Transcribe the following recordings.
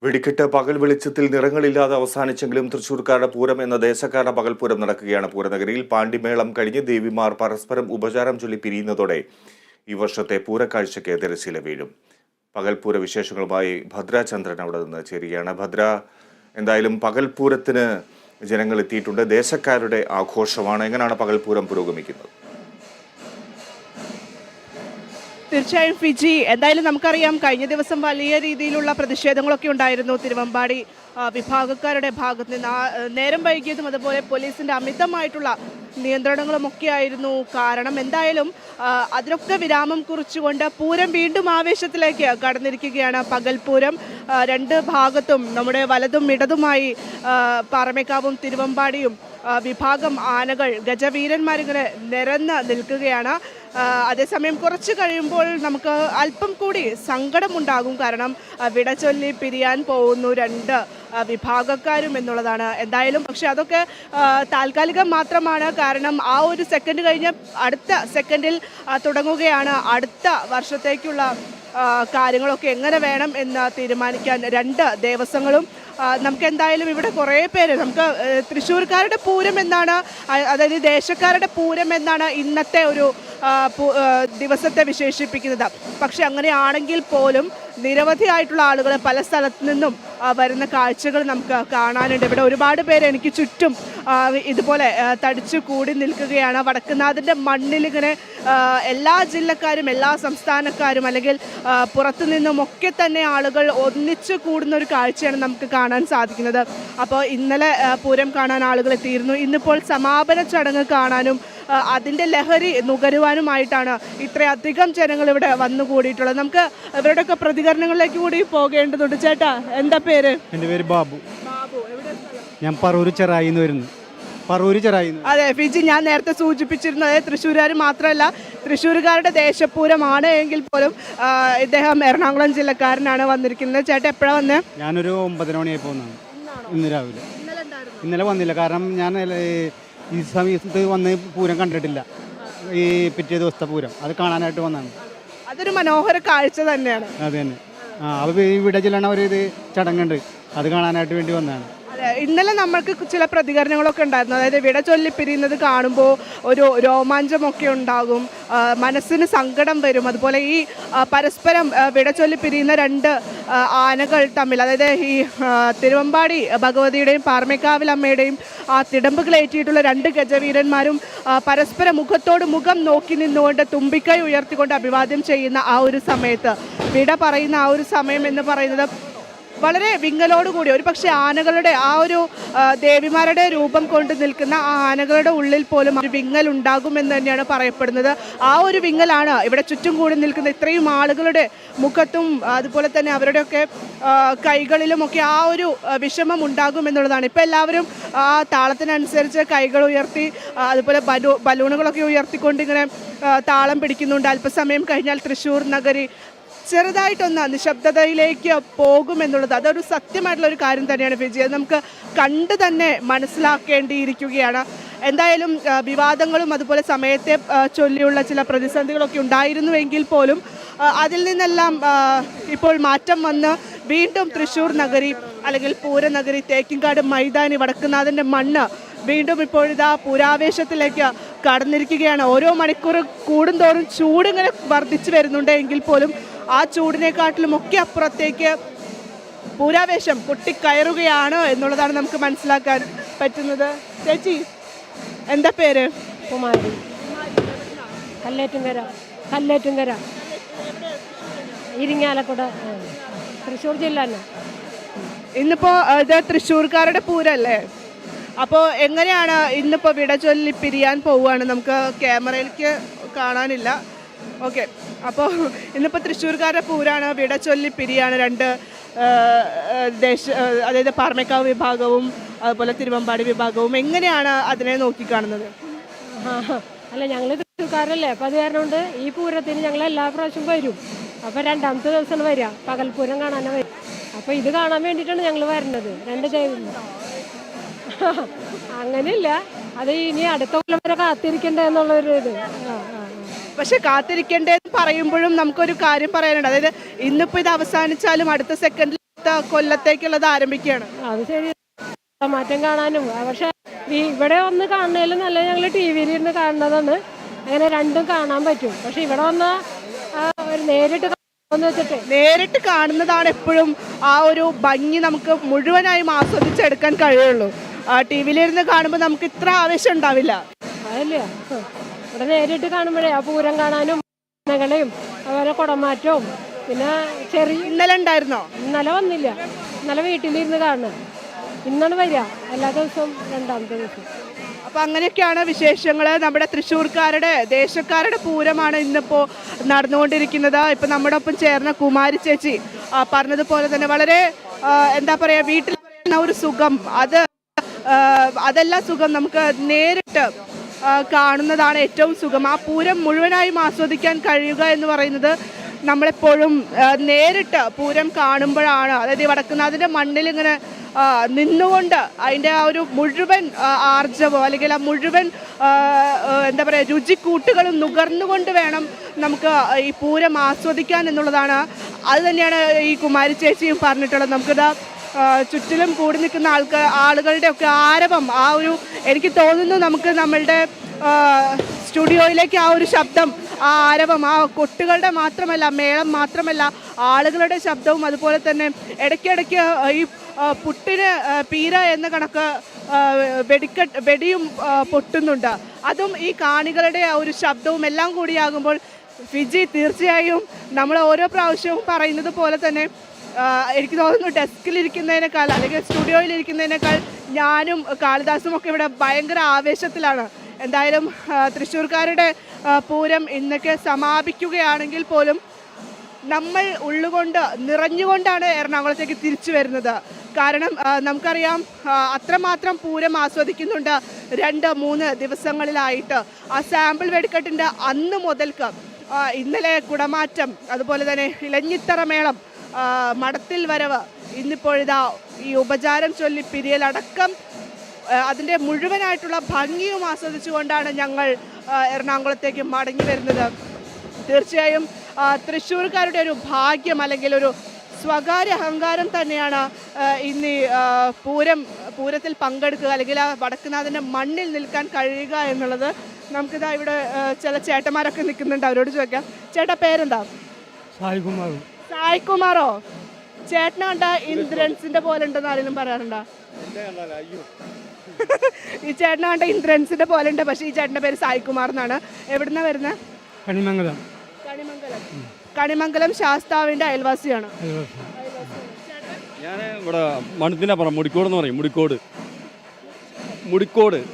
വെടിക്കെട്ട് പകൽ വെളിച്ചത്തിൽ നിറങ്ങളില്ലാതെ അവസാനിച്ചെങ്കിലും തൃശൂർക്കാരുടെ പൂരം എന്ന ദേശക്കാരുടെ പകൽപൂരം നടക്കുകയാണ്. പൂരനഗരിയിൽ പാണ്ടിമേളം കഴിഞ്ഞ് ദേവിമാർ പരസ്പരം ഉപചാരം ചൊല്ലി പിരിയുന്നതോടെ ഈ വർഷത്തെ പൂരക്കാഴ്ചയ്ക്ക് തിരശ്ശീല വീഴും. പകൽപൂര വിശേഷങ്ങളുമായി ഭദ്രാചന്ദ്രൻ അവിടെ നിന്ന് ചേരുകയാണ്. ഭദ്ര, എന്തായാലും പകൽപൂരത്തിന് ജനങ്ങൾ എത്തിയിട്ടുണ്ട്. ദേശക്കാരുടെ ആഘോഷമാണ്. എങ്ങനെയാണ് പകൽപൂരം പുരോഗമിക്കുന്നത്? തീർച്ചയായും ഫിജി, എന്തായാലും നമുക്കറിയാം കഴിഞ്ഞ ദിവസം വലിയ രീതിയിലുള്ള പ്രതിഷേധങ്ങളൊക്കെ ഉണ്ടായിരുന്നു തിരുവമ്പാടി വിഭാഗക്കാരുടെ ഭാഗത്ത് നിന്ന്. നേരം വൈകിയതും അതുപോലെ പോലീസിന്റെ അമിതമായിട്ടുള്ള നിയന്ത്രണങ്ങളും ഒക്കെ ആയിരുന്നു കാരണം. എന്തായാലും അതിനൊക്കെ വിരാമം കുറിച്ചുകൊണ്ട് പൂരം വീണ്ടും ആവേശത്തിലേക്ക് കടന്നിരിക്കുകയാണ്. പകൽപൂരം രണ്ട് ഭാഗത്തും നമ്മുടെ വലതും ഇടതുമായി പാറമേക്കാവും തിരുവമ്പാടിയും വിഭാഗം ആനകൾ ഗജവീരന്മാരിങ്ങനെ നിരന്ന് നിൽക്കുകയാണ്. അതേസമയം കുറച്ച് കഴിയുമ്പോൾ നമുക്ക് അല്പം കൂടി സങ്കടമുണ്ടാകും. കാരണം വിട ചൊല്ലി പിരിയാൻ പോകുന്നു രണ്ട് വിഭാഗക്കാരും എന്നുള്ളതാണ്. എന്തായാലും പക്ഷെ അതൊക്കെ താൽക്കാലികം മാത്രമാണ്. കാരണം ആ ഒരു സെക്കൻഡ് കഴിഞ്ഞ് അടുത്ത സെക്കൻഡിൽ തുടങ്ങുകയാണ് അടുത്ത വർഷത്തേക്കുള്ള കാര്യങ്ങളൊക്കെ എങ്ങനെ വേണം എന്ന് തീരുമാനിക്കാൻ രണ്ട് ദേവസ്വങ്ങളും. നമുക്ക് എന്തായാലും ഇവിടെ കുറേ പേര്, നമുക്ക് തൃശ്ശൂർക്കാരുടെ പൂരം എന്നാണ്, അതായത് ദേശക്കാരുടെ പൂരം എന്നാണ് ഇന്നത്തെ ഒരു ദിവസത്തെ വിശേഷിപ്പിക്കുന്നത്. പക്ഷെ അങ്ങനെയാണെങ്കിൽ പോലും നിരവധിയായിട്ടുള്ള ആളുകൾ പല സ്ഥലത്തു നിന്നും വരുന്ന കാഴ്ചകൾ നമുക്ക് കാണാനുണ്ട്. ഇവിടെ ഒരുപാട് പേര് എനിക്ക് ചുറ്റും ഇതുപോലെ തടിച്ചു കൂടി നിൽക്കുകയാണ്. വടക്കുന്നാഥൻ്റെ മണ്ണിലിങ്ങനെ എല്ലാ ജില്ലക്കാരും എല്ലാ സംസ്ഥാനക്കാരും അല്ലെങ്കിൽ പുറത്തു നിന്നുമൊക്കെ തന്നെ ആളുകൾ ഒന്നിച്ചു കൂടുന്ന ഒരു കാഴ്ചയാണ് നമുക്ക് കാണാൻ സാധിക്കുന്നത്. അപ്പോൾ ഇന്നലെ പൂരം കാണാൻ ആളുകൾ എത്തിയിരുന്നു. ഇന്നിപ്പോൾ സമാപന ചടങ്ങ് കാണാനും അതിൻ്റെ ലഹരി നുകരുവാനുമായിട്ടാണ് ഇത്രയധികം ജനങ്ങൾ ഇവിടെ വന്നുകൂടിയിട്ടുള്ളത്. നമുക്ക് ഇവരുടെയൊക്കെ പ്രതികരണങ്ങളിലേക്ക് കൂടി പോകേണ്ടതുണ്ട്. ചേട്ടാ, എന്താ പേര്? എൻ്റെ പേര് ബാബു. ഞാൻ പറൂര് ചെറായിന്ന് വരുന്നു. പറൂര് ചെറായിന്ന്. അതെ ഫിജി, ഞാൻ നേരത്തെ സൂചിപ്പിച്ചിരുന്നത് തൃശ്ശൂരുകാർ മാത്രമല്ല, തൃശ്ശൂരുകാരുടെ ദേശപൂരമാണ് എങ്കിൽ പോലും ഇദ്ദേഹം എറണാകുളം ജില്ലക്കാരനാണ് വന്നിരിക്കുന്നത്. ചേട്ടാ എപ്പോഴാണ് വന്നത്? ഞാനൊരു 9 മണിയായി പോകുന്നതാണ് ഇന്ന് രാവിലെ. ഇന്നലെ വന്നില്ല, കാരണം ഞാൻ ഈ സമയത്ത് വന്ന് പൂരം കണ്ടിട്ടില്ല. ഈ പിറ്റേ ദിവസത്തെ പൂരം അത് കാണാനായിട്ട് വന്നതാണ്. അതൊരു മനോഹര കാഴ്ച തന്നെയാണ്. അത് തന്നെ. അത് ഇവിടെ ചെല്ലണ ഒരു ചടങ്ങുണ്ട്, അത് കാണാനായിട്ട് വേണ്ടി വന്നതാണ്. ഇന്നലെ നമ്മൾക്ക് ചില പ്രതികരണങ്ങളൊക്കെ ഉണ്ടായിരുന്നു. അതായത് വിട ചൊല്ലി പിരിയുന്നത് കാണുമ്പോൾ ഒരു രോമാഞ്ചമൊക്കെ ഉണ്ടാകും, മനസ്സിന് സങ്കടം വരും. അതുപോലെ ഈ പരസ്പരം വിട ചൊല്ലി പിരിയുന്ന രണ്ട് ആനകൾ തമ്മിൽ, അതായത് ഈ തിരുവമ്പാടി ഭഗവതിയുടെയും പാറമേക്കാവിൽ അമ്മയുടെയും ആ തിടമ്പുകളേറ്റിയിട്ടുള്ള രണ്ട് ഗജവീരന്മാരും പരസ്പരം മുഖത്തോട് മുഖം നോക്കി നിന്നുകൊണ്ട് തുമ്പിക്കൈ ഉയർത്തിക്കൊണ്ട് അഭിവാദ്യം ചെയ്യുന്ന ആ ഒരു സമയത്ത്, വിട പറയുന്ന ആ ഒരു സമയം എന്ന് പറയുന്നത് വളരെ വിങ്ങലോടുകൂടി, ഒരു പക്ഷേ ആനകളുടെ ആ ഒരു ദേവിമാരുടെ രൂപം കൊണ്ട് നിൽക്കുന്ന ആ ആനകളുടെ ഉള്ളിൽ പോലും ഒരു വിങ്ങൽ ഉണ്ടാകുമെന്ന് തന്നെയാണ് പറയപ്പെടുന്നത്. ആ ഒരു വിങ്ങലാണ് ഇവിടെ ചുറ്റും കൂടി നിൽക്കുന്ന ഇത്രയും ആളുകളുടെ മുഖത്തും അതുപോലെ തന്നെ അവരുടെയൊക്കെ കൈകളിലുമൊക്കെ ആ ഒരു വിഷമം ഉണ്ടാകുമെന്നുള്ളതാണ്. ഇപ്പം എല്ലാവരും ആ താളത്തിനനുസരിച്ച് കൈകൾ ഉയർത്തി അതുപോലെ ബലൂണുകളൊക്കെ ഉയർത്തിക്കൊണ്ട് ഇങ്ങനെ താളം പിടിക്കുന്നുണ്ട്. അല്പസമയം കഴിഞ്ഞാൽ തൃശ്ശൂർ നഗരി ചെറുതായിട്ടൊന്ന് നിശബ്ദതയിലേക്ക് പോകുമെന്നുള്ളത് അതൊരു സത്യമായിട്ടുള്ള ഒരു കാര്യം തന്നെയാണ് ഫിജി. അത് നമുക്ക് കണ്ട് തന്നെ മനസ്സിലാക്കേണ്ടിയിരിക്കുകയാണ്. എന്തായാലും വിവാദങ്ങളും അതുപോലെ സമയത്തെ ചൊല്ലിയുള്ള ചില പ്രതിസന്ധികളൊക്കെ ഉണ്ടായിരുന്നുവെങ്കിൽ പോലും അതിൽ നിന്നെല്ലാം ഇപ്പോൾ മാറ്റം വന്ന് വീണ്ടും തൃശ്ശൂർ നഗരി അല്ലെങ്കിൽ പൂരനഗരി, തേക്കിൻകാട് മൈതാനി, വടക്കുന്നാഥൻ്റെ മണ്ണ് വീണ്ടും ഇപ്പോഴിതാ പൂരാവേശത്തിലേക്ക് കടന്നിരിക്കുകയാണ്. ഓരോ മണിക്കൂർ കൂടുന്തോറും ചൂടിങ്ങനെ വർദ്ധിച്ചു വരുന്നുണ്ട് എങ്കിൽ പോലും ആ ചൂടിനെക്കാട്ടിലും ഒക്കെ അപ്പുറത്തേക്ക് പൂരാവേശം പൊട്ടിക്കയറുകയാണ് എന്നുള്ളതാണ് നമുക്ക് മനസ്സിലാക്കാൻ പറ്റുന്നത്. ചേച്ചി, എന്താ പേര്? കുമാരി. കല്ലേറ്റുങ്കര ഇരിങ്ങാലക്കുട, തൃശ്ശൂർ ജില്ല. ഇന്നിപ്പോൾ ഇത് തൃശ്ശൂർക്കാരുടെ പൂരല്ലേ? അപ്പോൾ എങ്ങനെയാണ് ഇന്നിപ്പോൾ വിട ചൊല്ലി പിരിയാൻ പോവുകയാണ്? നമുക്ക് ക്യാമറയിലേക്ക് കാണാനില്ല. ഓക്കെ, അപ്പോൾ ഇന്നിപ്പോൾ തൃശ്ശൂർക്കാരുടെ പൂരാണ്, വിട ചൊല്ലി പിരിയാണ് രണ്ട് അതായത് പാറമേക്കാവ് വിഭാഗവും അതുപോലെ തിരുവമ്പാടി വിഭാഗവും. എങ്ങനെയാണ് അതിനെ നോക്കിക്കാണുന്നത്? അല്ല, ഞങ്ങൾ തൃശ്ശൂർക്കാരല്ലേ, അപ്പോൾ അത് കാരണം കൊണ്ട് ഈ പൂരത്തിന് ഞങ്ങൾ എല്ലാ പ്രാവശ്യം വരും. അപ്പോൾ രണ്ടാമത്തെ ദിവസമാണ് വരിക, പകൽപൂരം കാണാനാണ് വരും. അപ്പോൾ ഇത് കാണാൻ വേണ്ടിയിട്ടാണ് ഞങ്ങൾ വരുന്നത്. രണ്ട് ദൈവം അങ്ങനെയില്ല, അത് ഇനി അടുത്ത കൊല്ലം വരെ കാത്തിരിക്കണ്ടേ എന്നുള്ളൊരു ഇത്. പക്ഷെ കാത്തിരിക്കേണ്ടതെന്ന് പറയുമ്പോഴും നമുക്കൊരു കാര്യം പറയാനുണ്ട്. അതായത് ഇന്നിപ്പോൾ ഇത് അവസാനിച്ചാലും അടുത്ത സെക്കൻഡിൽ അടുത്ത കൊല്ലത്തേക്കുള്ളത് ആരംഭിക്കുകയാണ്. അത് ശരി, മാറ്റം കാണാനും. പക്ഷെ ഇവിടെ വന്ന് കാണുന്നതിലും നല്ല ഞങ്ങൾ ടി വിയിൽ ഇരുന്ന് കാണുന്നതാണ്. അങ്ങനെ രണ്ടും കാണാൻ പറ്റും. പക്ഷെ ഇവിടെ വന്ന് നേരിട്ട് വെച്ചിട്ട് നേരിട്ട് കാണുന്നതാണ് എപ്പോഴും ആ ഒരു ഭംഗി നമുക്ക് മുഴുവനായും ആസ്വദിച്ചെടുക്കാൻ കഴിയുള്ളൂ. ടി വിയിലിരുന്ന് കാണുമ്പോൾ നമുക്ക് ഇത്ര ആവേശം ഉണ്ടാവില്ല. അതല്ലേ, ഇവിടെ നേരിട്ട് കാണുമ്പോഴേ ആ പൂരം കാണാനും കളയും അതുപോലെ കുടമാറ്റവും. പിന്നെ ഇന്നലെ ഉണ്ടായിരുന്നോ? ഇന്നലെ വന്നില്ല, ഇന്നലെ വീട്ടിലിരുന്ന് കാണുന്നത്. ഇന്നാണ് വരിക, എല്ലാ ദിവസവും രണ്ടാമത്തെ ദിവസം. അപ്പം അങ്ങനെയൊക്കെയാണ് വിശേഷങ്ങൾ. നമ്മുടെ തൃശ്ശൂർക്കാരുടെ ദേശക്കാരുടെ പൂരമാണ് ഇന്നിപ്പോൾ നടന്നുകൊണ്ടിരിക്കുന്നത്. ഇപ്പം നമ്മുടെ ഒപ്പം ചേർന്ന കുമാരി ചേച്ചി പറഞ്ഞതുപോലെ തന്നെ വളരെ എന്താ പറയുക, വീട്ടിൽ ഒരു സുഖം, അതെല്ലാം സുഖം നമുക്ക് നേരിട്ട് കാണുന്നതാണ് ഏറ്റവും സുഖം. ആ പൂരം മുഴുവനായും ആസ്വദിക്കാൻ കഴിയുക എന്ന് പറയുന്നത് നമ്മളെപ്പോഴും നേരിട്ട് പൂരം കാണുമ്പോഴാണ്. അതായത് വടക്കുന്നാഥിൻ്റെ മണ്ണിൽ ഇങ്ങനെ നിന്നുകൊണ്ട് അതിൻ്റെ ആ ഒരു മുഴുവൻ ആർജവം അല്ലെങ്കിൽ ആ മുഴുവൻ എന്താ പറയുക രുചിക്കൂട്ടുകളും നുകർന്നുകൊണ്ട് വേണം നമുക്ക് ഈ പൂരം ആസ്വദിക്കാൻ എന്നുള്ളതാണ്. അത് തന്നെയാണ് ഈ കുമാരി ചേച്ചിയും പറഞ്ഞിട്ടുള്ളത്. നമുക്കിതാ ചുറ്റിലും കൂടി നിൽക്കുന്ന ആളുകളുടെ ഒക്കെ ആരവം, ആ ഒരു എനിക്ക് തോന്നുന്നു നമുക്ക് നമ്മളുടെ സ്റ്റുഡിയോയിലേക്ക് ആ ഒരു ശബ്ദം, ആ ആരവം, ആ കൊട്ടുകളുടെ മാത്രമല്ല, മേളം മാത്രമല്ല, ആളുകളുടെ ശബ്ദവും അതുപോലെ തന്നെ ഇടയ്ക്കിടയ്ക്ക് ഈ പുട്ടിന് പീര എന്ന കണക്ക് വെടിയും പൊട്ടുന്നുണ്ട്. അതും ഈ കാണികളുടെ ആ ഒരു ശബ്ദവും എല്ലാം കൂടിയാകുമ്പോൾ ഫിജി തീർച്ചയായും നമ്മൾ ഓരോ പ്രാവശ്യവും പറയുന്നത് പോലെ തന്നെ എനിക്ക് തോന്നുന്നു ഡെസ്കിലിരിക്കുന്നതിനേക്കാൾ അല്ലെങ്കിൽ സ്റ്റുഡിയോയിലിരിക്കുന്നതിനേക്കാൾ ഞാനും കാളിദാസും ഒക്കെ ഇവിടെ ഭയങ്കര ആവേശത്തിലാണ്. എന്തായാലും തൃശ്ശൂർക്കാരുടെ പൂരം ഇന്നൊക്കെ സമാപിക്കുകയാണെങ്കിൽ പോലും നമ്മൾ ഉള്ളുകൊണ്ട് നിറഞ്ഞുകൊണ്ടാണ് എറണാകുളത്തേക്ക് തിരിച്ചു വരുന്നത്. കാരണം നമുക്കറിയാം അത്രമാത്രം പൂരം ആസ്വദിക്കുന്നുണ്ട് 2-3 ദിവസങ്ങളിലായിട്ട്. ആ സാമ്പിൾ വെടിക്കെട്ടിൻ്റെ അന്ന് മുതൽക്ക് ഇന്നലെ കുടമാറ്റം, അതുപോലെ തന്നെ ഇലഞ്ഞിത്തറ മേളം, മടത്തിൽ വരവ്, ഇന്നിപ്പോഴിതാ ഈ ഉപചാരം ചൊല്ലി പിരിയലടക്കം അതിൻ്റെ മുഴുവനായിട്ടുള്ള ഭംഗിയും ആസ്വദിച്ചുകൊണ്ടാണ് ഞങ്ങൾ എറണാകുളത്തേക്ക് മടങ്ങി വരുന്നത്. തീർച്ചയായും തൃശ്ശൂർക്കാരുടെ ഒരു ഭാഗ്യം അല്ലെങ്കിൽ ഒരു സ്വകാര്യ അഹങ്കാരം തന്നെയാണ് ഇന്ന് പൂരത്തിൽ പങ്കെടുക്കുക അല്ലെങ്കിൽ ആ വടക്കുന്നാഥിൻ്റെ മണ്ണിൽ നിൽക്കാൻ കഴിയുക എന്നുള്ളത്. നമുക്കിതാ ഇവിടെ ചില ചേട്ടന്മാരൊക്കെ നിൽക്കുന്നുണ്ട്, അവരോട് ചോദിക്കാം. ചേട്ടാ പേരെന്താ? സായികുമാറോ? ചേട്ടനെ കണ്ട ഇന്ദ്രൻസിന്റെ പോലെ ഉണ്ടെന്ന് ആരെങ്കിലും പറയാറുണ്ടോ? ഈ ചേട്ടനെ കണ്ട ഇന്ദ്രൻസിന്റെ പോലെ ഉണ്ട്, പക്ഷെ ഈ ചേട്ടന്റെ പേര് സായികുമാർ എന്നാണ്. എവിടുന്നാ വരുന്നത്? കണിമംഗലം ശാസ്താവിന്റെ അയൽവാസിയാണ്. ഞാൻ ഇവിടെ മണത്തിനപ്പുറം മുടിക്കോട് എന്ന് പറയും. മുടിക്കോട്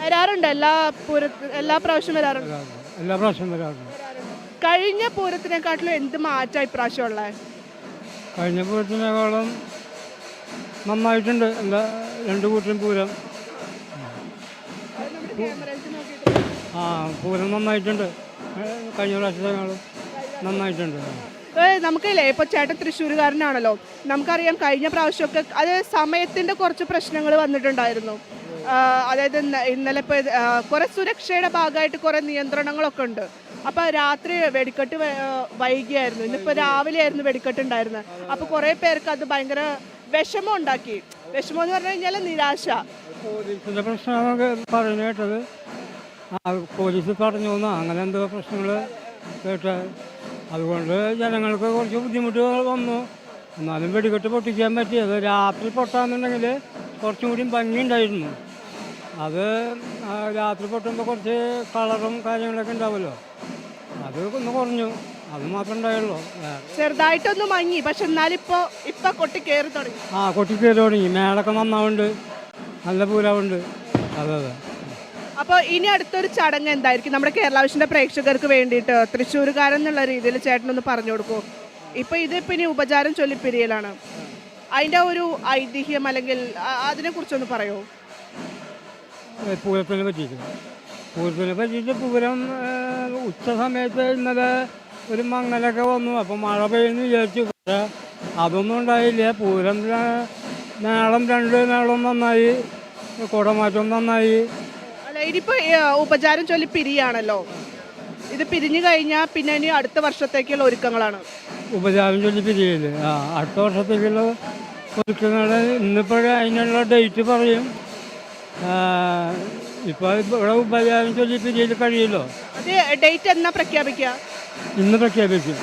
വരാറുണ്ട്, എല്ലാ പ്രാവശ്യം വരാറുണ്ട്. കഴിഞ്ഞ പൂരത്തിനെക്കാട്ടിലും എന്ത് മാറ്റം ഇപ്രാവശ്യം ഉള്ളത്? കഴിഞ്ഞ പൂരത്തിനേക്കാളും നന്നായിട്ടുണ്ട്. എന്താ രണ്ട് കൂട്ടരും പൂരം പൂരം നന്നായിട്ടുണ്ട്. കഴിഞ്ഞ പ്രാവശ്യത്തെക്കാളും നന്നായിട്ടുണ്ട്. നമുക്കില്ലേ, ഇപ്പോൾ ചേട്ടൻ തൃശ്ശൂരുകാരനാണല്ലോ, നമുക്കറിയാം കഴിഞ്ഞ പ്രാവശ്യമൊക്കെ അത് സമയത്തിൻ്റെ കുറച്ച് പ്രശ്നങ്ങൾ വന്നിട്ടുണ്ടായിരുന്നു. അതായത് ഇന്നലെ ഇപ്പോൾ കുറേ സുരക്ഷയുടെ ഭാഗമായിട്ട് കുറേ നിയന്ത്രണങ്ങളൊക്കെ ഉണ്ട്. അപ്പോൾ രാത്രി വെടിക്കെട്ട് വൈകിയായിരുന്നു. ഇന്നിപ്പോൾ രാവിലെ ആയിരുന്നു വെടിക്കെട്ട് ഉണ്ടായിരുന്നത്. അപ്പോൾ കുറേ പേർക്ക് അത് ഭയങ്കര വിഷമം ഉണ്ടാക്കി. വിഷമം എന്ന് പറഞ്ഞു കഴിഞ്ഞാൽ നിരാശ. പോലീസിൻ്റെ പ്രശ്നമൊക്കെ പറഞ്ഞു കേട്ടത്, പോലീസ് പറഞ്ഞു അങ്ങനെ എന്തോ പ്രശ്നങ്ങൾ കേട്ട, അതുകൊണ്ട് ജനങ്ങൾക്ക് കുറച്ച് ബുദ്ധിമുട്ടുകൾ വന്നു. എന്നാലും വെടിക്കെട്ട് പൊട്ടിക്കാൻ പറ്റിയത് രാത്രി പൊട്ടാന്നുണ്ടെങ്കിൽ കുറച്ചും കൂടി ഭംഗി ഉണ്ടായിരുന്നു. അത് രാത്രി പൊട്ടുമ്പോൾ കുറച്ച് കളറും കാര്യങ്ങളൊക്കെ ഉണ്ടാവുമല്ലോ, അത് ഒന്ന് കുറഞ്ഞു, അത് മാത്രമേ ഉണ്ടായുള്ളൂ. ചെറുതായിട്ടൊന്ന് മങ്ങി, പക്ഷെ എന്നാലും ഇപ്പൊ കൊട്ടി കയറി തുടങ്ങി. കൊട്ടി കയറി തുടങ്ങി. മേളൊക്കെ നന്നാവുണ്ട്, നല്ല പൂരാവുണ്ട്. അതെ. അപ്പോൾ ഇനി അടുത്തൊരു ചടങ്ങ് എന്തായിരിക്കും നമ്മുടെ കേരള വിഷൻ്റെ പ്രേക്ഷകർക്ക് വേണ്ടിയിട്ട് തൃശ്ശൂരുകാരൻ എന്നുള്ള രീതിയിൽ ചേട്ടനൊന്ന് പറഞ്ഞു കൊടുക്കൂ? ഇതിപ്പോൾ ഇനി ഉപചാരം ചൊല്ലിപ്പിരിയലാണ്, അതിൻ്റെ ഒരു ഐതിഹ്യം അല്ലെങ്കിൽ അതിനെക്കുറിച്ചൊന്ന് പറയുമോ? പൂരത്തിനെ പറ്റിയിട്ട് പൂരം ഉച്ച സമയത്ത് ഇന്നലെ ഒരു മങ്ങലൊക്കെ വന്നു. അപ്പോൾ മഴ പെയ്യുന്നു വിചാരിച്ചു, പക്ഷേ അതൊന്നും ഉണ്ടായില്ല. പൂരം മേളം 2 മേളം നന്നായി, കുടമാറ്റം നന്നായി. അല്ല, ഇനിയിപ്പോൾ ഉപചാരം ചൊല്ലി പിരിയാണല്ലോ, ഇത് പിരിഞ്ഞു കഴിഞ്ഞാൽ പിന്നെ ഇനി അടുത്ത വർഷത്തേക്കുള്ള ഒരുക്കങ്ങളാണ്. ഉപചാരം ചൊല്ലി പിരിയല് അടുത്ത വർഷത്തേക്കുള്ള ഒരുക്കങ്ങൾ ഇന്നിപ്പോഴേ അതിനുള്ള ഡേറ്റ് പറയും. ഇപ്പോൾ ഇവിടെ ഉപചാരം ചൊല്ലി പിരിയൽ കഴിയുമല്ലോ. അത് ഡേറ്റ് എന്നാ പ്രഖ്യാപിക്കുക? ഇന്ന് പ്രഖ്യാപിക്കും.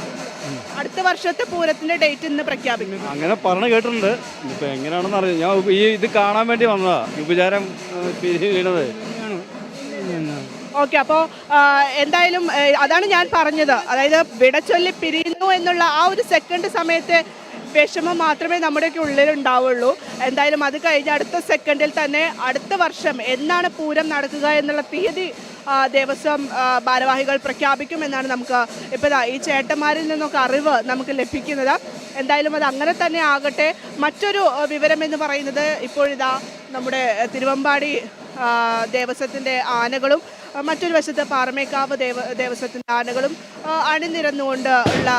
അടുത്ത വർഷത്തെ പൂരത്തിന്റെ ഡേറ്റ് ഇന്ന് പ്രഖ്യാപിക്കും. അങ്ങനെ പറഞ്ഞു കേട്ടിട്ടുണ്ട്. ഇപ്പം എങ്ങനെയാണെന്ന് അറിയാം. ഞാൻ ഇത് കാണാൻ വേണ്ടി വന്നതാ, ഉപചാരം പിരിയണത്. ഓക്കെ, അപ്പോൾ എന്തായാലും അതാണ് ഞാൻ പറഞ്ഞത്. അതായത് വിടച്ചൊല്ലി പിരിയുന്നു എന്നുള്ള ആ ഒരു സെക്കൻഡ് സമയത്തെ വിഷമം മാത്രമേ നമ്മുടെയൊക്കെ ഉള്ളിലുണ്ടാവുള്ളൂ. എന്തായാലും അത് കഴിഞ്ഞ് അടുത്ത സെക്കൻഡിൽ തന്നെ അടുത്ത വർഷം എന്നാണ് പൂരം നടക്കുക എന്നുള്ള തീയതി ദേവസ്വം ഭാരവാഹികൾ പ്രഖ്യാപിക്കുമെന്നാണ് നമുക്ക് ഇപ്പോൾ ഈ ചേട്ടന്മാരിൽ നിന്നൊക്കെ അറിവ് നമുക്ക് ലഭിക്കുന്നത്. എന്തായാലും അത് അങ്ങനെ തന്നെ ആകട്ടെ. മറ്റൊരു വിവരം എന്ന് പറയുന്നത് ഇപ്പോഴിതാ നമ്മുടെ തിരുവമ്പാടി ദേവസ്വത്തിൻ്റെ ആനകളും മറ്റൊരു വശത്ത് പാറമേക്കാവ് ദേവസ്വത്തിൻ്റെ ആനകളും അണിനിരന്നുകൊണ്ട് ഉള്ള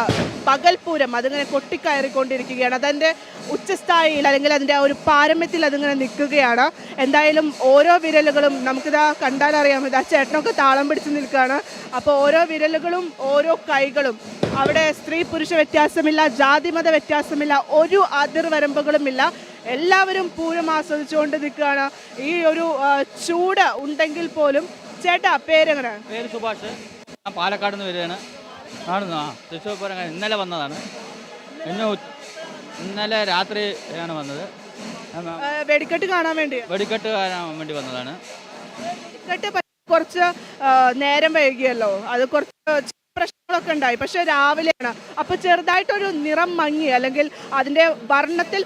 പകൽപൂരം അതിങ്ങനെ കൊട്ടിക്കയറിക്കൊണ്ടിരിക്കുകയാണ്. അതിൻ്റെ ഉച്ചസ്ഥായിയിൽ അല്ലെങ്കിൽ അതിൻ്റെ ആ ഒരു പാരമ്യത്തിൽ അതിങ്ങനെ നിൽക്കുകയാണ്. എന്തായാലും ഓരോ വിരലുകളും നമുക്കിതാ കണ്ടാലറിയാം, ഇതാ ചേട്ടനൊക്കെ താളം പിടിച്ച് നിൽക്കുകയാണ്. അപ്പോൾ ഓരോ വിരലുകളും ഓരോ കൈകളും അവിടെ സ്ത്രീ പുരുഷ വ്യത്യാസമില്ല, ജാതിമത വ്യത്യാസമില്ല, ഒരു അതിർവരമ്പുകളുമില്ല. എല്ലാവരും പൂരം ആസ്വദിച്ചുകൊണ്ട് നിൽക്കുകയാണ്. ഈ ഒരു ചൂട് ഉണ്ടെങ്കിൽ പോലും. ചേട്ടാ പേരെങ്ങനെ? പേര് സുഭാഷ്. ഞാൻ പാലക്കാട് നിന്ന് വരികയാണ്. കാണുന്നു തൃശ്ശൂർ പൂരം ഇന്നലെ വന്നതാണ്. ഇന്നലെ രാത്രിയാണ് വന്നത്. വെടിക്കെട്ട് കാണാൻ വേണ്ടി വന്നതാണ്. വെടിക്കെട്ട് കുറച്ച് നേരം വൈകിയല്ലോ, അത് കുറച്ച് പ്രശ്നങ്ങളൊക്കെ ഉണ്ടായി. പക്ഷെ രാവിലെയാണ്, അപ്പൊ ചെറുതായിട്ടൊരു നിറം മങ്ങി അല്ലെങ്കിൽ അതിന്റെ വർണ്ണത്തിൽ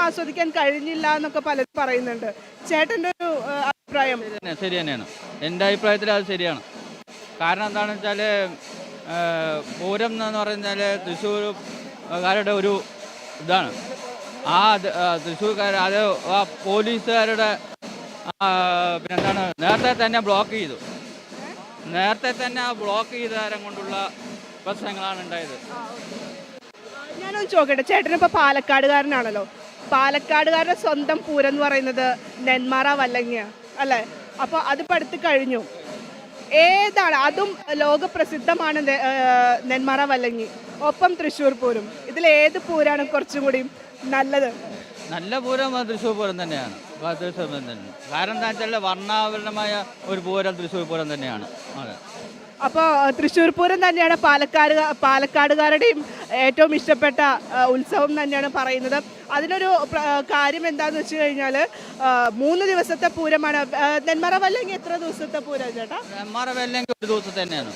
ആസ്വദിക്കാൻ കഴിഞ്ഞില്ല എന്നൊക്കെ പലരും പറയുന്നുണ്ട്. ചേട്ടൻ്റെ ഒരു അഭിപ്രായം? ശരി തന്നെയാണ്. എൻ്റെ അഭിപ്രായത്തിൽ അത് ശരിയാണ്. കാരണം എന്താണെന്ന് വെച്ചാൽ പൂരം എന്ന് പറഞ്ഞാൽ തൃശ്ശൂർക്കാരുടെ ഒരു ഇതാണ്. തൃശ്ശൂർക്കാർ അത് പോലീസുകാരുടെ പിന്നെന്താണ് നേരത്തെ തന്നെ ബ്ലോക്ക് ചെയ്ത തരം കൊണ്ടുള്ള പ്രശ്നങ്ങളാണ് ഉണ്ടായത്. ഞാനൊന്ന് ചോദിക്കട്ടെ, ചേട്ടനിപ്പോൾ പാലക്കാടുകാരനാണല്ലോ. പാലക്കാടുകാരുടെ സ്വന്തം പൂരം എന്ന് പറയുന്നത് നെന്മാറ വല്ലങ്ങിയ അല്ലേ? അപ്പോൾ അതിപ്പോൾ അടുത്ത് കഴിഞ്ഞു. ഏതാണ്? അതും ലോകപ്രസിദ്ധമാണ് നെന്മാറ വല്ലങ്ങി, ഒപ്പം തൃശ്ശൂർ പൂരം. ഇതിൽ ഏത് പൂരാണ് കുറച്ചും കൂടി നല്ലത്? നല്ല പൂരം തൃശ്ശൂർ പൂരം തന്നെയാണ്. കാരണം എന്താ വെച്ചാൽ വർണ്ണാഭരണമായ ഒരു പൂരം തൃശ്ശൂർ പൂരം തന്നെയാണ്. അതെ. അപ്പോൾ തൃശ്ശൂർ പൂരം തന്നെയാണ് പാലക്കാടുകാരുടെയും ഏറ്റവും ഇഷ്ടപ്പെട്ട ഉത്സവം തന്നെയാണ് പറയുന്നത്. അതിനൊരു കാര്യം എന്താണെന്ന് വെച്ച് കഴിഞ്ഞാൽ 3 ദിവസത്തെ പൂരമാണ്. നെന്മാറ വല്ലങ്ങി എത്ര ദിവസത്തെ പൂരം ചേട്ടാ? നെന്മാറ വല്ലങ്ങി ഒരു ദിവസം തന്നെയാണ്.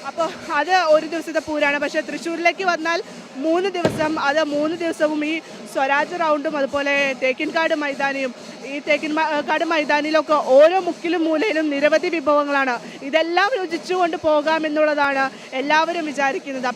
അപ്പോൾ അത് ഒരു ദിവസത്തെ പൂരമാണ്. പക്ഷേ തൃശ്ശൂരിലേക്ക് വന്നാൽ 3 ദിവസം. അത് 3 ദിവസവും ഈ സ്വരാജ് റൗണ്ടും അതുപോലെ തേക്കിൻകാട് മൈതാനിയും ഈ തേക്കിൻകാട് മൈതാനിയിലൊക്കെ ഓരോ മുക്കിലും മൂലയിലും നിരവധി വിഭവങ്ങളാണ്. ഇതെല്ലാം രുചിച്ചുകൊണ്ട് പോകാമെന്നുള്ളതാണ് എല്ലാവരും വിചാരിക്കുന്നത്.